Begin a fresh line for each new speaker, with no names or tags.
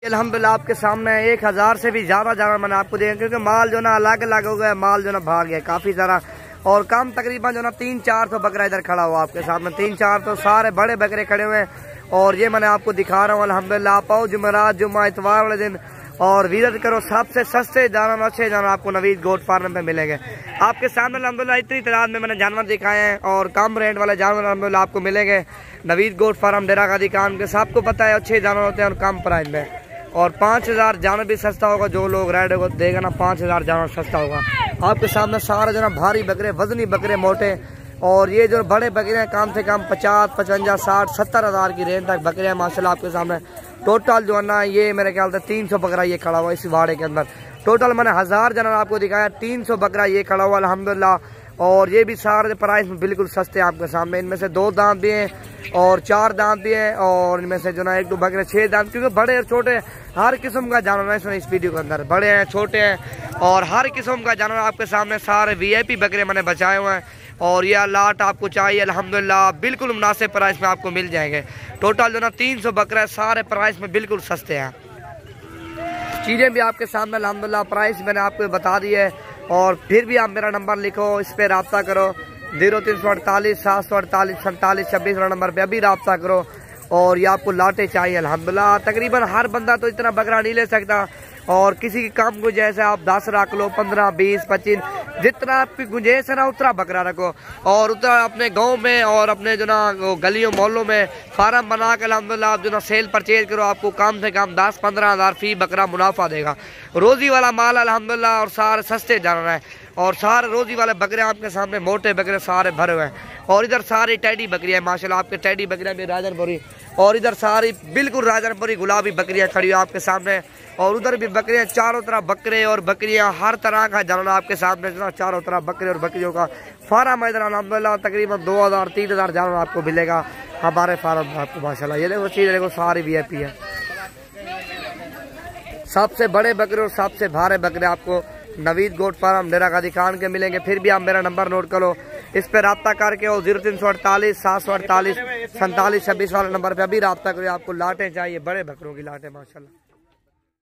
अल्हम्दुलिल्लाह आपके सामने 1000 से भी ज्यादा जानवर मैंने आपको दिया, क्योंकि माल जो ना अलग अलग हो गया, माल जो ना भाग गया काफी सारा। और कम तकरीबन जो ना 300-400 बकरा इधर खड़ा हुआ आपके सामने, 300-400 सारे बड़े बकरे खड़े हुए हैं। और ये मैंने आपको दिखा रहा हूँ अल्हम्दुलिल्लाह। आप आओ जुमेरात, जुम्मा, इतवार वाले दिन और विजिट करो। सबसे सस्ते जानवर, अच्छे जानवर आपको नवीद गोट फार्म पे मिलेंगे। आपके सामने अल्हम्दुलिल्लाह इतनी तादाद में मैंने जानवर दिखाए हैं और कम रेट वाले जानवर अल्हम्दुलिल्लाह आपको मिलेंगे नवीद गोट फार्म डेरा गाजी खान के। सबको पता है अच्छे जानवर होते हैं और कम प्राइस में। और 5000 जानवर भी सस्ता होगा, जो लोग रेड होगा देगा ना 5000 जानवर सस्ता होगा। आपके सामने सारे जो ना भारी बकरे, वजनी बकरे, मोटे। और ये जो बड़े बकरे हैं कम से कम 50, 55, 60, 70 हज़ार की रेंज तक बकरे हैं माशाल्लाह आपके सामने। टोटल जो है ना ये मेरे ख्याल से 300 बकरा ये खड़ा हुआ इस वाड़े के अंदर। टोटल मैंने 1000 जानवर आपको दिखाया, 300 बकरा ये खड़ा हुआ अल्हम्दुलिल्लाह। और ये भी सारे प्राइस में बिल्कुल सस्ते हैं आपके सामने। इनमें से 2 दांत भी हैं और 4 दांत भी हैं, और इनमें से जो ना 1-2 बकरे 6 दांत, क्योंकि बड़े और छोटे हर किस्म का जानवर है इसमें इस वीडियो के अंदर। बड़े हैं, छोटे हैं और हर किस्म का जानवर आपके सामने। सारे VIP बकरे मैंने बचाए हुए हैं और ये लाट आपको चाहिए अल्हम्दुलिल्लाह बिल्कुल मुनासिब प्राइस में आपको मिल जाएंगे। टोटल जो ना 300 बकरा है, सारे प्राइस में बिल्कुल सस्ते हैं। चीज़ें भी आपके सामने अल्हम्दुलिल्लाह, प्राइस मैंने आपको बता दी है। और फिर भी आप मेरा नंबर लिखो, इस पर रब्ता करो, 0348 748 47 26 नंबर पे अभी रब्ता करो। और ये आपको लाटे चाहिए अल्हम्दुलिल्लाह। तकरीबन हर बंदा तो इतना बकरा नहीं ले सकता, और किसी की कम गुंजाइश है आप 10 रख लो, 15, 20, 25, जितना आपकी गुंजाइश है ना उतना बकरा रखो। और उतना अपने गांव में और अपने जो ना गलियों मोहल्लों में फार्म बना के अल्हम्दुलिल्लाह आप जो ना सेल परचेज करो। आपको कम से कम 10-15 हज़ार फी बकरा मुनाफा देगा। रोजी वाला माल अल्हम्दुलिल्लाह, और सारे सस्ते जानवर हैं और सारे रोजी वाले बकरे आपके सामने, मोटे बकरे सारे भरे हुए हैं। और इधर सारी टैडी बकरियाँ माशाल्लाह आपके, टैडी बकरियाँ भी राजनपुरी, और इधर सारी बिल्कुल राजनपुरी गुलाबी बकरियाँ खड़ी हुई आपके सामने। और उधर भी बकरियाँ, चारों तरफ बकरे और बकरियाँ, हर तरह का जानवर आपके सामने चारों तरफ बकरे और बकरियों का फार्म है इधर अल्हम्दुलिल्लाह। तकरीबन 2000-3000 जानवर आपको मिलेगा हमारे फार्म में आपको माशाल्लाह। ये देखो चीज़ देखो, सारी VIP है। सबसे बड़े बकरे और सबसे भारे बकरे आपको नवीद गोट फार्म डेरा गाजी खान के मिलेंगे। फिर भी आप मेरा नंबर नोट करो, इस पर रब्ता करके और 0348 748 47 26 वाले नंबर पे अभी रब्ता करो। आपको लाटें चाहिए, बड़े बकरों की लाटें माशाल्लाह।